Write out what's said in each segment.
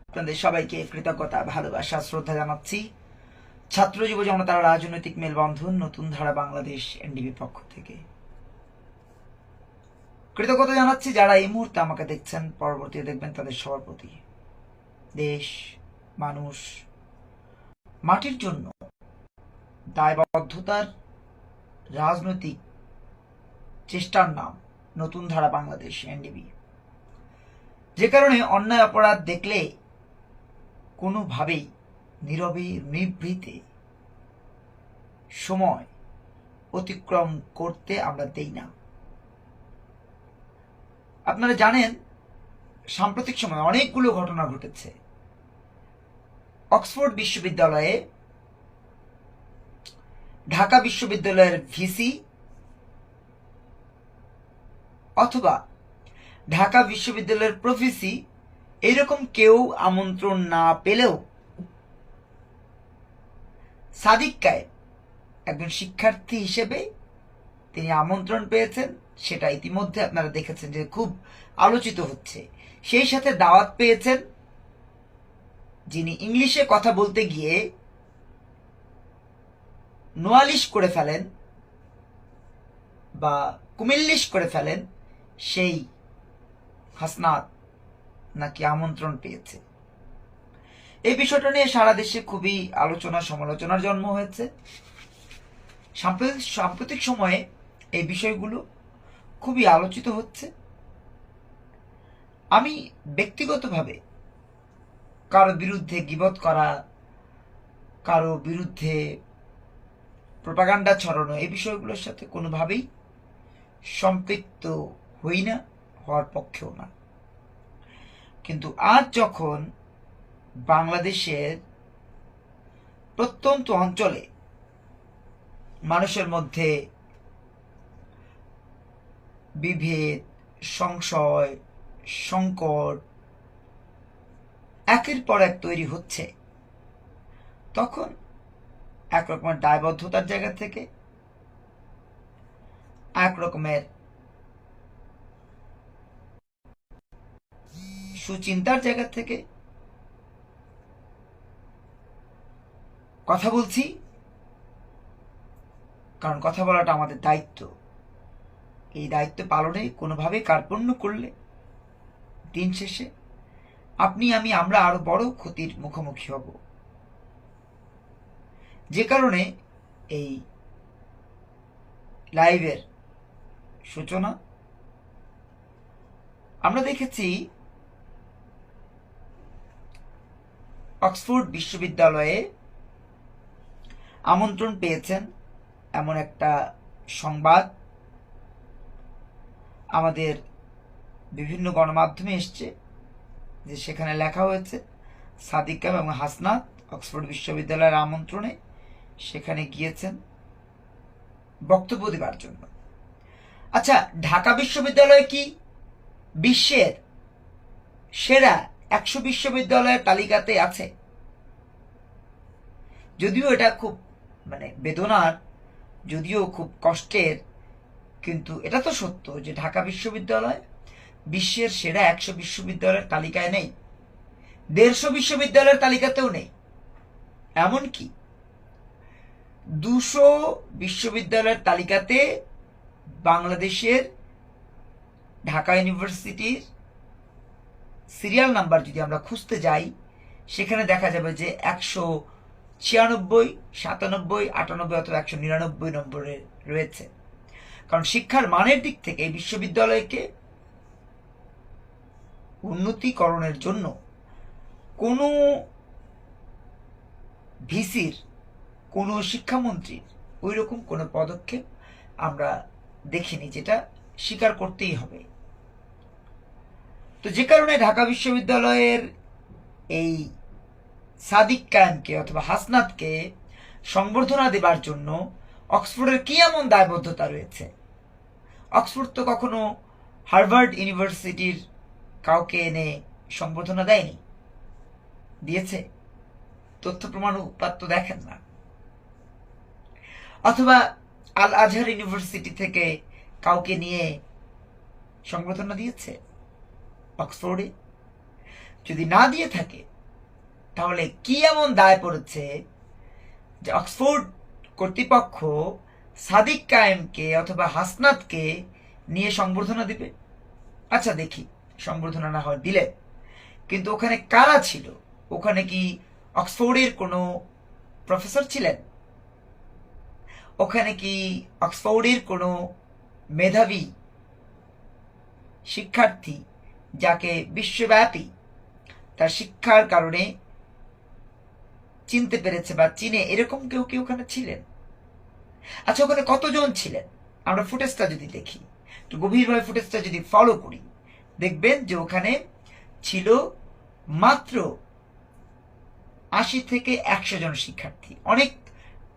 আপনাদের সবাইকে কৃতজ্ঞতা, ভালোবাসা, শ্রদ্ধা জানাচ্ছি। ছাত্র যুব জনতার রাজনৈতিক মেলবন্ধন নতুন ধারা বাংলাদেশ এনডিবির পক্ষ থেকে কৃতজ্ঞতা জানাচ্ছি যারা এই মুহূর্তে আমাকে দেখছেন, পরবর্তীতে দেখবেন, তাদের সবার প্রতি। দেশ, মানুষ, মাটির জন্য দায়বদ্ধতার রাজনৈতিক চেষ্টার নাম নতুন ধারা বাংলাদেশ এনডিবি। যে কারণে অন্যায় অপরাধ দেখলে কোনোভাবেই নীরবে নিভৃতে সময় অতিক্রম করতে আমরা দেই না। আপনারা জানেন, সাম্প্রতিক সময়ে অনেকগুলো ঘটনা ঘটেছে। অক্সফোর্ড বিশ্ববিদ্যালয়ে ঢাকা বিশ্ববিদ্যালয়ের ভিসি অথবা ঢাকা বিশ্ববিদ্যালয়ের প্রফেসি এরকম কেউ আমন্ত্রণ না পেলেও সাদিক কায়েম একজন শিক্ষার্থী হিসেবে তিনি আমন্ত্রণ পেয়েছেন। সেটা ইতিমধ্যে আপনারা দেখেছেন যে খুব আলোচিত হচ্ছে। সেই সাথে দাওয়াত পেয়েছেন যিনি ইংলিশে কথা বলতে গিয়ে নোয়ালিশ করে ফেলেন বা কুমিল্লিশ করে ফেলেন, সেই হাসনাত নাকি আমন্ত্রণ পেয়েছে। এই বিষয়টা নিয়ে সারা দেশে খুবই আলোচনা সমালোচনার জন্ম হয়েছে। সাম্প্রতিক সময়ে এই বিষয়গুলো খুবই আলোচিত হচ্ছে। আমি ব্যক্তিগতভাবে কারো বিরুদ্ধে গীবত করা, কারো বিরুদ্ধে প্রোপাগান্ডা ছড়ানো, এই বিষয়গুলোর সাথে কোনোভাবেই সম্পৃক্ত হই না, হওয়ার পক্ষেও না। কিন্তু আজ যখন বাংলাদেশের প্রত্যন্ত অঞ্চলে মানুষের মধ্যে বিভেদ, সংশয়, সংকট একের পর এক তৈরি হচ্ছে, তখন এক রকমের দায়বদ্ধতার জায়গা থেকে, এক রকমের সুচিন্তার জায়গা থেকে কথা বলছি। কারণ কথা বলাটা আমাদের দায়িত্ব। এই দায়িত্ব পালনে কোনোভাবে কার্পণ্য করলে দিন শেষে আপনি, আমি, আমরা আরো বড় ক্ষতির মুখোমুখি হব। যে কারণে এই লাইভের সূচনা। আমরা দেখেছি অক্সফোর্ড বিশ্ববিদ্যালয়ে আমন্ত্রণ পেয়েছেন এমন একটা সংবাদ আমাদের বিভিন্ন গণমাধ্যমে এসছে, যে সেখানে লেখা হয়েছে সাদিক কায়েম এবং হাসনাত অক্সফোর্ড বিশ্ববিদ্যালয়ের আমন্ত্রণে সেখানে গিয়েছেন বক্তব্য দেবার জন্য। আচ্ছা, ঢাকা বিশ্ববিদ্যালয় কি বিশ্বের সেরা 100 বিশ্ববিদ্যালয়ের তালিকাতে আছে? যদিও এটা খুব বেদনার, যদিও খুব কষ্টের, কিন্তু এটা তো সত্য যে ঢাকা বিশ্ববিদ্যালয় বিশ্বের সেরা 100 বিশ্ববিদ্যালয়ের তালিকায় নেই, 150 বিশ্ববিদ্যালয়ের তালিকাতেও নেই। এমনকি 200 বিশ্ববিদ্যালয়ের তালিকাতে বাংলাদেশের ঢাকা ইউনিভার্সিটির সিরিয়াল নাম্বার যদি আমরা খুঁজতে যাই, সেখানে দেখা যাবে যে 196, 97, 98 অথবা 199 নম্বরে রয়েছে। কারণ শিক্ষার মানের দিক থেকে এই বিশ্ববিদ্যালয়কে উন্নতিকরণের জন্য কোনো ভিসির, কোনো শিক্ষামন্ত্রীর ওই রকম কোনো পদক্ষেপ আমরা দেখিনি, যেটা স্বীকার করতেই হবে। তো যে কারণে ঢাকা বিশ্ববিদ্যালয়ের এই সাদিক কায়েমকে অথবা হাসনাতকে সংবর্ধনা দেবার জন্য অক্সফোর্ডের কি এমন দায়বদ্ধতা রয়েছে? অক্সফোর্ড তো কখনো হার্ভার্ড ইউনিভার্সিটির কাউকে এনে সংবর্ধনা দেয়নি। দিয়েছে? তথ্য প্রমাণ উপাত্ত দেখেন না। অথবা আল আজহার ইউনিভার্সিটি থেকে কাউকে নিয়ে সংবর্ধনা দিয়েছে অক্সফোর্ডে? যদি না দিয়ে থাকে তাহলে কি এমন দায় পড়েছে যে অক্সফোর্ড কর্তৃপক্ষ সাদিক কায়েমকে অথবা হাসনাতকে নিয়ে সংবর্ধনা দিবে? আচ্ছা দেখি, সংবর্ধনা না হয় দিলে, কিন্তু ওখানে কারা ছিল? ওখানে কি অক্সফোর্ডের কোনো প্রফেসর ছিলেন? ওখানে কি অক্সফোর্ডের কোনো মেধাবী শিক্ষার্থী যাকে বিশ্বব্যাপী তার শিক্ষার কারণে চিনতে পেরেছে বা চিনে, এরকম কেউ কি ওখানে ছিলেন? আচ্ছা, ওখানে কতজন ছিলেন? আমরা ফুটেজটা যদি দেখি, একটু গভীরভাবে ফুটেজটা যদি ফলো করি, দেখবেন যে ওখানে ছিল মাত্র 80 থেকে 100 জন শিক্ষার্থী। অনেক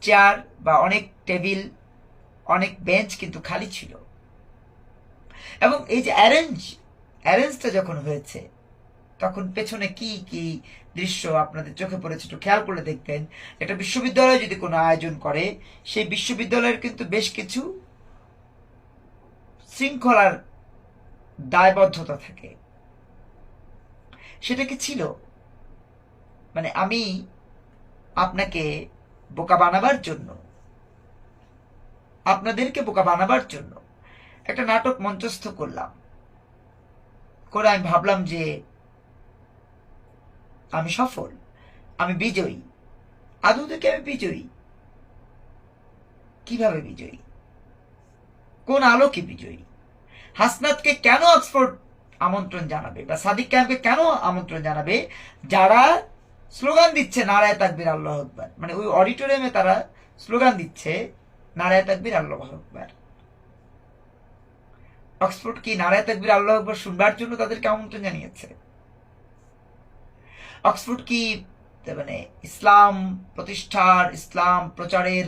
চেয়ার বা অনেক টেবিল, অনেক বেঞ্চ কিন্তু খালি ছিল। এবং এই যে অ্যারেঞ্জটা যখন হয়েছে, তখন পেছনে কি কি দৃশ্য আপনাদের চোখে পড়েছে একটু খেয়াল করে দেখবেন। একটা বিশ্ববিদ্যালয় যদি কোনো আয়োজন করে, সেই বিশ্ববিদ্যালয়ের কিন্তু বেশ কিছু শৃঙ্খলার দায়বদ্ধতা থাকে। সেটা কি ছিল? মানে আমি আপনাকে বোকা বানাবার জন্য, আপনাদেরকে বোকা বানাবার জন্য একটা নাটক মঞ্চস্থ করলাম, করে আমি ভাবলাম যে আমি সফল, আমি বিজয়ী। আদৌ থেকে আমি বিজয়ী? কিভাবে বিজয়ী? কোন আলোকে বিজয়ী? হাসনাতকে কেন অক্সফোর্ড আমন্ত্রণ জানাবে বা সাদিক কায়েমকে কেন আমন্ত্রণ জানাবে, যারা স্লোগান দিচ্ছে নারায়ে তাকবীর আল্লাহু আকবার? মানে ওই অডিটোরিয়ামে তারা স্লোগান দিচ্ছে নারায়ে তাকবীর আল্লাহু আকবার। অক্সফোর্ড কি নারায়ে তাকবীর আল্লাহু আকবার শুনবার জন্য তাদেরকে আমন্ত্রণ জানিয়েছে? অক্সফোর্ড কি মানে ইসলাম প্রতিষ্ঠার, ইসলাম প্রচারের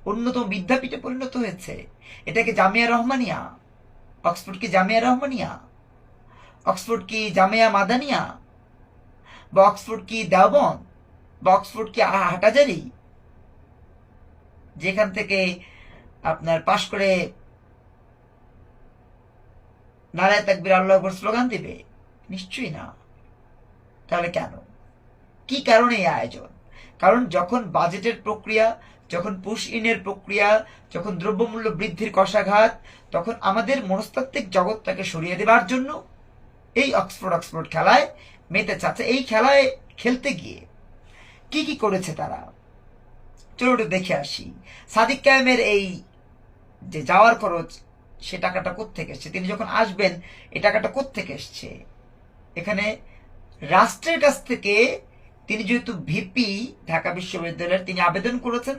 অন্যতম বিদ্যাপীঠে পরিণত হয়েছে? এটাকে জামিয়া রহমানিয়া? অক্সফোর্ড কি জামিয়া রহমানিয়া? অক্সফোর্ড কি জামিয়া মাদানিয়া? বা অক্সফোর্ড কি দেওবন্দ? বা অক্সফোর্ড কি হাটাজারি, যেখান থেকে আপনার পাশ করে নারায়ে তাকবীর আল্লাহু আকবার স্লোগান দিবে? নিশ্চয়ই না। তাহলে কেন, কি কারণে এই আয়োজন? কারণ যখন বাজেটের প্রক্রিয়া, যখন পুশ ইনের প্রক্রিয়া, যখন দ্রব্যমূল্য বৃদ্ধির কষাঘাত, তখন আমাদের মনস্তাত্ত্বিক জগৎটাকে সরিয়ে দেবার জন্য এই অক্সফোর্ড খেলায় মেতে চাচ্ছে। এই খেলায় খেলতে গিয়ে কি কি করেছে তারা, চলো একটু দেখে আসি। সাদিক কায়েমের এই যে যাওয়ার খরচ, সে টাকাটা কোত্থেকে এসছে? তিনি যখন আসবেন, এই টাকাটা কোত্থেকে এসছে? এখানে রাষ্ট্রের কাছ থেকে, তিনি যেহেতু ভিপি ঢাকা বিশ্ববিদ্যালয়ের, তিনি আবেদন করেছেন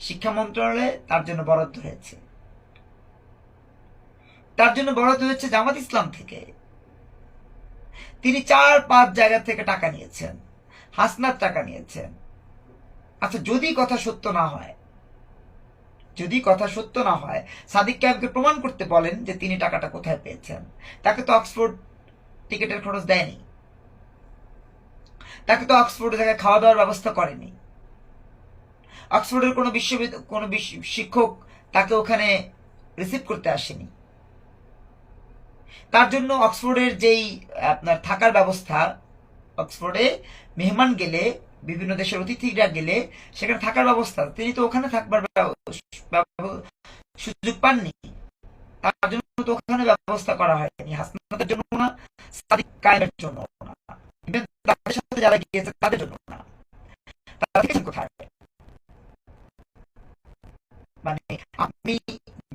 শিক্ষা মন্ত্রণালয়ে, তার জন্য বরাদ্দ হয়েছে। তার জন্য বরাদ্দ হয়েছে জামাত ইসলাম থেকে। তিনি 4-5 জায়গা থেকে টাকা নিয়েছেন, হাসনাত টাকা নিয়েছেন। আচ্ছা, যদি কথা সত্য না হয়, যদি কথা সত্য না হয়, সাদিক কায়েমকে প্রমাণ করতে বলেন যে তিনি টাকাটা কোথায় পেয়েছেন। তাকে তো অক্সফোর্ড টিকেটের খরচ দেয়নি, তাকে তো অক্সফোর্ডে জায়গায় খাওয়া দাওয়ার ব্যবস্থা করেনি, অক্সফোর্ডের কোনো শিক্ষক তাকে ওখানে রিসিভ করতে আসেনি। তার জন্য অক্সফোর্ডের যেই আপনার থাকার ব্যবস্থা, অক্সফোর্ডে মেহমান গেলে, বিভিন্ন দেশের অতিথিরা গেলে সেখানে থাকার ব্যবস্থা, তিনি তো ওখানে থাকবার সুযোগ পাননি। তার জন্য তো ওখানে ব্যবস্থা করা হয়নি, হাসনাতের জন্য না, সাদিক কায়েমের জন্য না, তাদের সাথে যারা গিয়েছে তাদের জন্য না। তারা থেকে কোথায়? মানে আপনি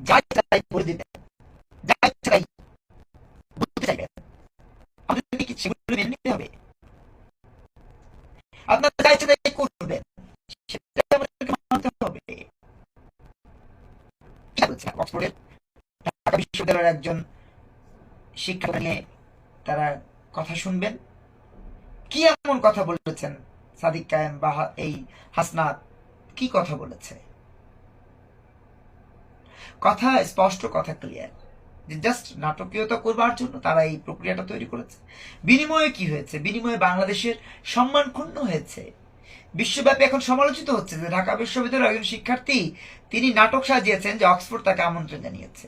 যাই চাই করে দিবেন, যাই চাই বলতে চাইবেন, আমাদের কি সেগুলো মেনে নিতে হবে? আপনার যাই চাই করবেন, সেটা আমাদেরকে মানতে হবে। কি বলছে অক্সফোর্ডের, ঢাকা বিশ্ববিদ্যালয়ের একজন শিক্ষা নিয়ে তারা কথা শুনবেন? কি এমন কথা বলেছেন সাদিক কায়েম বা এই হাসনাত? কি কথা বলেছে? কথা স্পষ্ট, কথা ক্লিয়ার, যে জাস্ট নাটকীয়তা করবার জন্য তারা এই প্রক্রিয়াটা তৈরি করেছে। বিনিময়ে কি হয়েছে? বিনিময়ে বাংলাদেশের সম্মান ক্ষুণ্ণ হয়েছে। বিশ্বব্যাপী এখন সমালোচিত হচ্ছে যে ঢাকা বিশ্ববিদ্যালয়ের একজন শিক্ষার্থী, তিনি নাটক সাজিয়েছেন যে অক্সফোর্ড তাকে আমন্ত্রণ জানিয়েছে।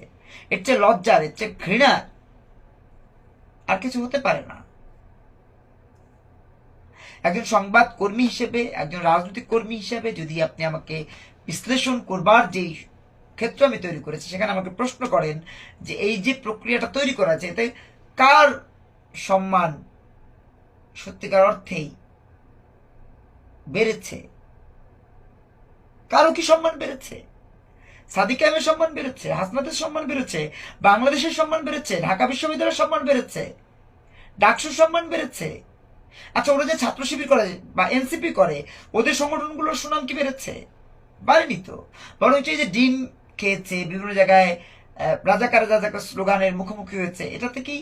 এর চেয়ে লজ্জার, এর চেয়ে ঘৃণার আর কিছু হতে পারে না। একজন সংবাদ কর্মী হিসেবে, একজন রাজনৈতিক কর্মী হিসেবে যদি আপনি আমাকে বিশ্লেষণ করবার যেই ক্ষেত্র আমি তৈরি করেছি, সেখানে আমাকে প্রশ্ন করেন যে এই যে প্রক্রিয়াটা তৈরি করা আছে, এতে কার সম্মান সত্যিকার অর্থেই বেড়েছে? কারো কি সম্মান বেড়েছে? সাদিক কায়েমের সম্মান বেড়েছে, হাসনাতের সম্মান বেড়েছে, বাংলাদেশের সম্মান বেড়েছে, ঢাকা বিশ্ববিদ্যালয়ের সম্মান বেড়েছে, ডাকসুর সম্মান বেড়েছে। আচ্ছা, ওরা যে ছাত্র শিবির করে বা এনসিপি করে, ওদের সংগঠনগুলোর সুনাম কি বেড়েছে? বাড়েনি তো। বরং হচ্ছে এই যে ডিম খেয়েছে, বিভিন্ন জায়গায় রাজাকার রাজাকার স্লোগানের মুখোমুখি হয়েছে, এটা থেকেই